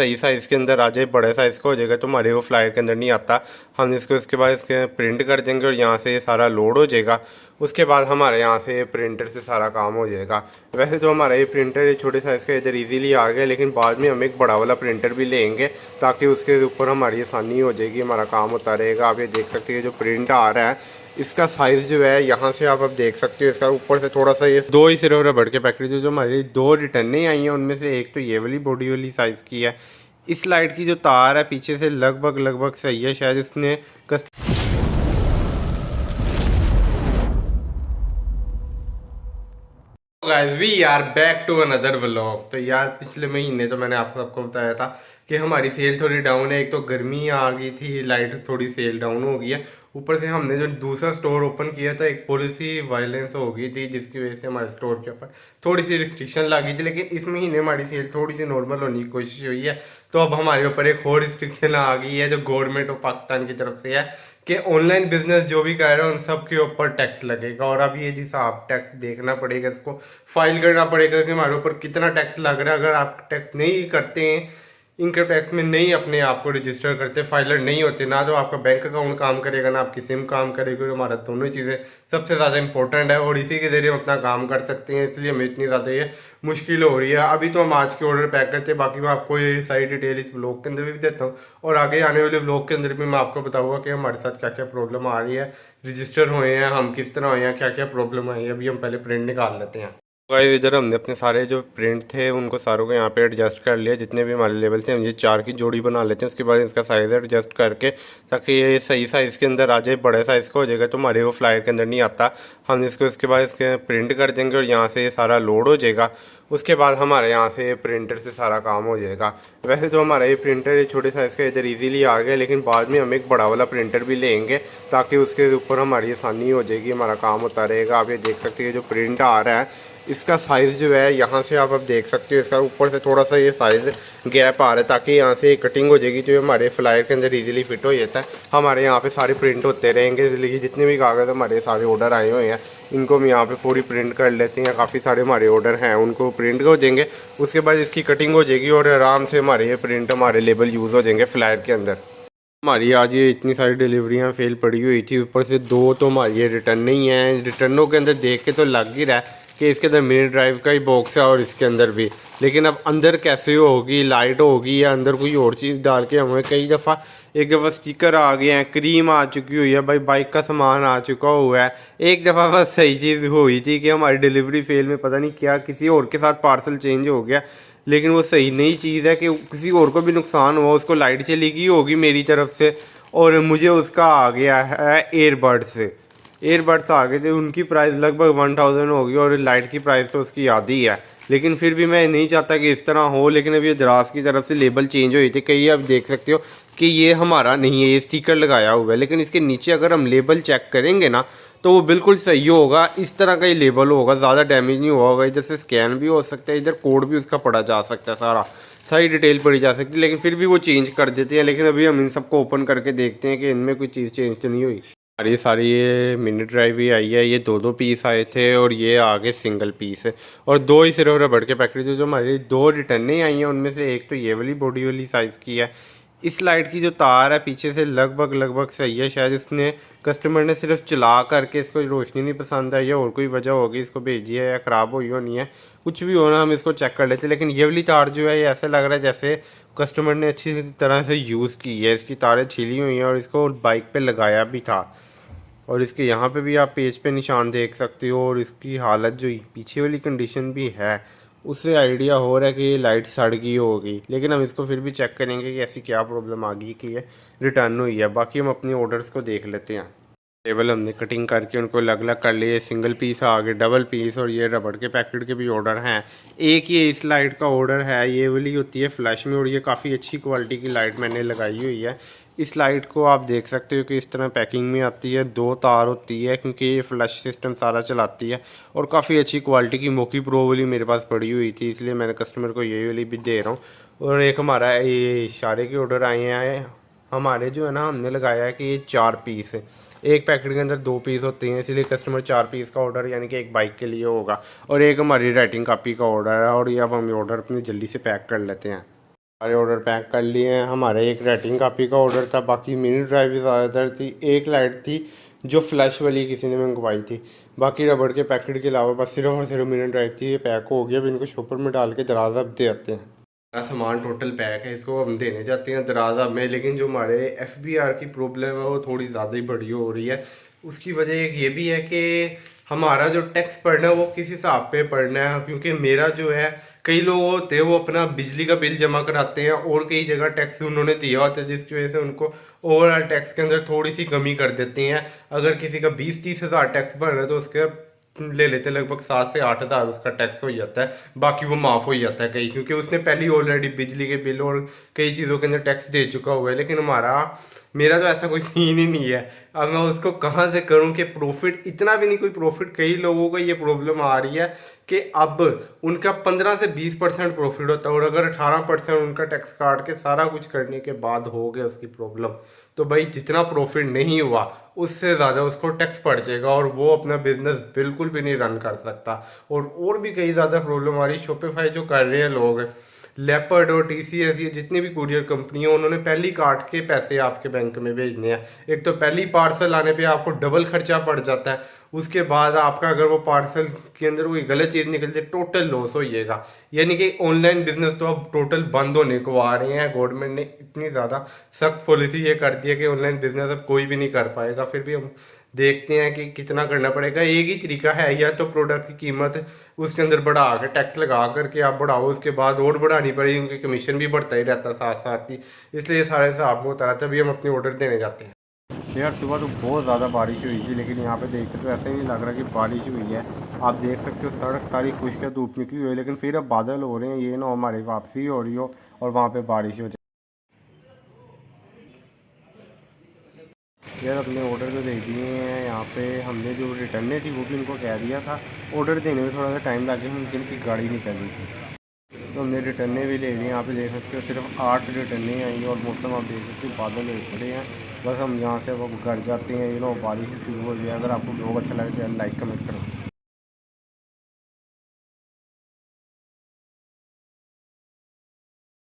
सही साइज़ के अंदर आ जाए, बड़े साइज़ का हो जाएगा तो हमारे वो फ्लायर के अंदर नहीं आता। हम इसको इसके बाद इसके प्रिंट कर देंगे और यहाँ से ये सारा लोड हो जाएगा। उसके बाद हमारे यहाँ से प्रिंटर से सारा काम हो जाएगा। वैसे तो हमारा ये प्रिंटर ये छोटे साइज़ का इधर इजीली आ गया, लेकिन बाद में हम एक बड़ा वाला प्रिंटर भी लेंगे ताकि उसके ऊपर हमारी आसानी हो जाएगी, हमारा काम होता रहेगा। आप ये देख सकते हैं जो प्रिंट आ रहा है इसका साइज़ जो है यहाँ से आप अब देख सकते हो, इसका ऊपर से थोड़ा सा ये दो ही सिर्फ रबड़ के पैकेट जो हमारी दो रिटर्नें आई हैं उनमें से एक तो ये वाली बॉडी वाली साइज़ की है। इस लाइट की जो तार है पीछे से लगभग सही है, शायद इसने guys we are back to another vlog. तो यार पिछले महीने तो मैंने आप सबको बताया था कि हमारी सेल थोड़ी डाउन है। एक तो गर्मी आ गई थी, लाइट थोड़ी सेल डाउन हो गई है। ऊपर से हमने जो दूसरा स्टोर ओपन किया था एक पॉलिसी वायलेंस हो गई थी जिसकी वजह से हमारे स्टोर के ऊपर थोड़ी सी रिस्ट्रिक्शन लगी थी। लेकिन इस महीने हमारी सेल थोड़ी सी नॉर्मल होने की कोशिश हुई है। तो अब हमारे ऊपर एक और रिस्ट्रिक्शन आ गई है जो गवर्नमेंट ऑफ पाकिस्तान की तरफ से है कि ऑनलाइन बिजनेस जो भी कर रहे हैं उन सब के ऊपर टैक्स लगेगा। और अब ये जिस आप टैक्स देखना पड़ेगा, इसको फाइल करना पड़ेगा कि हमारे ऊपर कितना टैक्स लग रहा है। अगर आप टैक्स नहीं करते हैं, इनकम टैक्स में नहीं अपने आप को रजिस्टर करते, फाइलर नहीं होते, ना तो आपका बैंक अकाउंट काम करेगा ना आपकी सिम काम करेगी। और हमारा दोनों चीज़ें सबसे ज़्यादा इंपॉर्टेंट है और इसी के ज़रिए हम अपना काम कर सकते हैं। इसलिए हमें इतनी ज़्यादा ये मुश्किल हो रही है। अभी तो हम आज के ऑर्डर पैक करते हैं, बाकी मैं आपको ये सारी डिटेल इस ब्लॉग के अंदर भी देता हूँ और आगे आने वाले ब्लॉग के अंदर भी मैं आपको बताऊँगा कि हमारे साथ क्या क्या प्रॉब्लम आ रही है, रजिस्टर हुए हैं हम किस तरह हुए हैं, क्या क्या प्रॉब्लम आई है। अभी हम पहले प्रिंट निकाल लेते हैं। गाइस इधर हमने अपने सारे जो प्रिंट थे उनको सारों को यहाँ पे एडजस्ट कर लिया, जितने भी हमारे लेवल थे हम ये 4 की जोड़ी बना लेते हैं। उसके बाद इसका साइज़ एडजस्ट करके ताकि ये सही साइज़ के अंदर आ जाए, बड़े साइज़ का हो जाएगा तो हमारे वो फ्लायर के अंदर नहीं आता। हम इसको इसके बाद इसके प्रिंट कर देंगे और यहाँ से ये सारा लोड हो जाएगा। उसके बाद हमारे यहाँ से प्रिंटर से सारा काम हो जाएगा। वैसे तो हमारा ये प्रिंटर ये छोटे साइज़ का इधर इजीली आ गया, लेकिन बाद में हम एक बड़ा वाला प्रिंटर भी लेंगे ताकि उसके ऊपर हमारी आसानी हो जाएगी, हमारा काम होता रहेगा। आप ये देख सकते हैं जो प्रिंट आ रहा है इसका साइज़ जो है यहाँ से आप अब देख सकते हो, इसका ऊपर से थोड़ा सा ये साइज़ गैप आ रहा है ताकि यहाँ से कटिंग हो जाएगी जो हमारे फ्लायर के अंदर इजीली फिट हो जाता है। हमारे यहाँ पे सारे प्रिंट होते रहेंगे, इसलिए जितने भी कागज़ हमारे सारे ऑर्डर आए हुए हैं इनको हम यहाँ पे पूरी प्रिंट कर लेते हैं। काफ़ी सारे हमारे ऑर्डर हैं उनको प्रिंट हो जाएंगे, उसके बाद इसकी कटिंग हो जाएगी और आराम से हमारे ये प्रिंट हमारे लेबल यूज़ हो जाएंगे फ्लायर के अंदर। हमारी आज ये इतनी सारी डिलीवरियाँ फेल पड़ी हुई थी, ऊपर से 2 तो हमारी ये रिटर्न नहीं है। रिटर्नों के अंदर देख के तो लग ही रहा है कि इसके अंदर मिनी ड्राइव का ही बॉक्स है और इसके अंदर भी, लेकिन अब अंदर कैसे होगी, लाइट होगी या अंदर कोई और चीज़ डाल के हमें कई दफ़ा एक दफ़ा स्टिकर आ गए हैं, क्रीम आ चुकी हुई है, भाई बाइक का सामान आ चुका हुआ है। एक दफ़ा बस सही चीज़ हुई थी कि हमारी डिलीवरी फेल में पता नहीं क्या किसी और के साथ पार्सल चेंज हो गया, लेकिन वो सही नई चीज़ है कि किसी और को भी नुकसान हुआ। उसको लाइट चली गई होगी मेरी तरफ से और मुझे उसका आ गया है एयरबड्स आ गए थे, उनकी प्राइस लगभग 1000 होगी और लाइट की प्राइस तो उसकी आधी है। लेकिन फिर भी मैं नहीं चाहता कि इस तरह हो। लेकिन अभी दराज की तरफ से लेबल चेंज हुई थी, कई आप देख सकते हो कि ये हमारा नहीं है, ये स्टिकर लगाया हुआ है, लेकिन इसके नीचे अगर हम लेबल चेक करेंगे ना तो वो बिल्कुल सही होगा। इस तरह का ही लेबल होगा, ज़्यादा डैमेज नहीं होगा। इधर से स्कैन भी हो सकता है, इधर कोड भी उसका पढ़ा जा सकता है, सारा सारी डिटेल पढ़ी जा सकती है, लेकिन फिर भी वो चेंज कर देते हैं। लेकिन अभी हम इन सबको ओपन करके देखते हैं कि इनमें कोई चीज़ चेंज तो नहीं हुई। सारी ये मिनी ड्राइव ही आई है, ये 2 पीस आए थे और ये आगे सिंगल पीस है और 2 ही सिर्फ रबड़ के पैकेट जो हमारी 2 रिटर्नें आई हैं उनमें से एक तो ये वाली बॉडी वाली साइज़ की है। इस लाइट की जो तार है पीछे से लगभग सही है, शायद इसने कस्टमर ने सिर्फ चला करके इसको रोशनी नहीं पसंद आई या और कोई वजह होगी इसको भेजी है या ख़राब हुई होनी है, कुछ भी होना हम इसको चेक कर लेते हैं। लेकिन ये वाली तार जो है ये ऐसा लग रहा है जैसे कस्टमर ने अच्छी तरह से यूज़ की है, इसकी तारें छिली हुई हैं और इसको बाइक पे लगाया भी था। और इसके यहाँ पे भी आप पेज पे निशान देख सकते हो और इसकी हालत जो पीछे वाली कंडीशन भी है उससे आइडिया हो रहा है कि ये लाइट सड़ गई होगी। लेकिन हम इसको फिर भी चेक करेंगे कि ऐसी क्या प्रॉब्लम आ गई कि ये रिटर्न हुई है। बाकी हम अपने ऑर्डर्स को देख लेते हैं। टेबल हमने कटिंग करके उनको अलग अलग कर लिए, सिंगल पीस आ गए, डबल पीस और ये रबड़ के पैकेट के भी ऑर्डर हैं। एक ये इस लाइट का ऑर्डर है, ये वाली होती है फ्लैश में और ये काफ़ी अच्छी क्वालिटी की लाइट मैंने लगाई हुई है। इस लाइट को आप देख सकते हो कि इस तरह पैकिंग में आती है, 2 तार होती है क्योंकि ये फ्लैश सिस्टम सारा चलाती है और काफ़ी अच्छी क्वालिटी की मोकी प्रो वाली मेरे पास पड़ी हुई थी, इसलिए मैंने कस्टमर को ये वाली भी दे रहा हूँ। और एक हमारा ये इशारे के ऑर्डर आए हैं हमारे, जो है ना हमने लगाया है कि ये 4 पीस है, एक पैकेट के अंदर 2 पीस होते हैं, इसलिए कस्टमर 4 पीस का ऑर्डर यानी कि एक बाइक के लिए होगा। और एक हमारी राइटिंग कापी का ऑर्डर है और ये अब हम ऑर्डर अपनी जल्दी से पैक कर लेते हैं। सारे ऑर्डर पैक कर लिए हैं। हमारे एक राइटिंग कापी का ऑर्डर था, बाकी मिनी ड्राइव ज़्यादातर थी, एक लाइट थी जो फ्लैश वाली किसी ने मंगवाई थी, बाकी रबड़ के पैकेट के अलावा बस सिर्फ और सिर्फ मिनी ड्राइव थी। ये पैक हो गया, अब इनको शॉपर में डाल के दराजा अब दे आते हैं। सारा सामान टोटल पैक है, इसको हम देने जाते हैं दराजा में। लेकिन जो हमारे FBR की प्रॉब्लम है वो थोड़ी ज़्यादा ही बड़ी हो रही है। उसकी वजह एक ये भी है कि हमारा जो टैक्स पड़ना है वो किस हिसाब पे पड़ना है, क्योंकि मेरा जो है, कई लोग होते हैं वो अपना बिजली का बिल जमा कराते हैं और कई जगह टैक्स उन्होंने दिया होता है, जिसकी वजह से उनको ओवरऑल टैक्स के अंदर थोड़ी सी कमी कर देते हैं। अगर किसी का 20-30 हज़ार टैक्स भर रहा है तो उसके ले लेते लगभग 7 से 8 हज़ार उसका टैक्स हो जाता है, बाकी वो माफ़ हो जाता है कहीं, क्योंकि उसने पहले ही ऑलरेडी बिजली के बिल और कई चीज़ों के अंदर टैक्स दे चुका हुआ है। लेकिन मेरा तो ऐसा कोई सीन ही नहीं है। अब मैं उसको कहाँ से करूँ कि प्रॉफिट इतना भी नहीं कोई प्रॉफिट। कई लोगों को ये प्रॉब्लम आ रही है कि अब उनका 15 से 20% प्रॉफिट होता है और अगर 18% उनका टैक्स काट के सारा कुछ करने के बाद हो गया उसकी प्रॉब्लम, तो भाई जितना प्रॉफिट नहीं हुआ उससे ज़्यादा उसको टैक्स पड़ जाएगा और वो अपना बिजनेस बिल्कुल भी नहीं रन कर सकता। और भी कई ज़्यादा प्रॉब्लम आ रही। शॉपिफाई जो कर रहे हैं लोग, लेपर्ड और TCS, ये जितनी भी कुरियर कंपनी है, उन्होंने पहली काट के पैसे आपके बैंक में भेजने हैं। एक तो पहली पार्सल आने पे आपको डबल खर्चा पड़ जाता है, उसके बाद आपका अगर वो पार्सल के अंदर कोई गलत चीज़ निकल जाए टोटल लॉस हो जाएगा। यानी कि ऑनलाइन बिजनेस तो अब टोटल बंद होने को आ रहे हैं। गवर्नमेंट ने इतनी ज़्यादा सख्त पॉलिसी ये कर दी है कि ऑनलाइन बिजनेस अब कोई भी नहीं कर पाएगा। फिर भी हम देखते हैं कि कितना करना पड़ेगा। एक ही तरीका है, या तो प्रोडक्ट की कीमत उसके अंदर बढ़ा के टैक्स लगा करके आप बढ़ाओ, उसके बाद और बढ़ानी पड़ेगी, उनकी कमीशन भी बढ़ता ही रहता है साथ साथ ही। इसलिए सारे हिसाब को होता रहता है। अभी हम अपने ऑर्डर देने जाते हैं। यार सुबह तो बहुत ज़्यादा बारिश हुई थी, लेकिन यहाँ पे देखकर तो ऐसा ही नहीं लग रहा कि बारिश हुई है। आप देख सकते हो सड़क सारी खुश्क है, धूप निकली हुई है, लेकिन फिर अब बादल हो रहे हैं। ये ना हमारी वापसी हो रही हो और वहाँ पे बारिश हो जाए। यार अपने ऑर्डर तो दे दिए हैं। यहाँ पे हमने जो रिटर्ने थी वो भी उनको कह दिया था। ऑर्डर देने में थोड़ा सा टाइम लग गया क्योंकि उनकी गाड़ी निकल रही थी, तो हमने रिटर्ने भी ले ली। यहाँ पे देख सकते हो सिर्फ 8 रिटर्ने आई और मौसम आप देख सकते हो बादल हो पड़े हैं। बस हम यहाँ से अब घर जाते हैं। बारिश शुरू हो गई है। अगर आपको ब्लॉग अच्छा लगे तो यार लाइक कमेंट करो।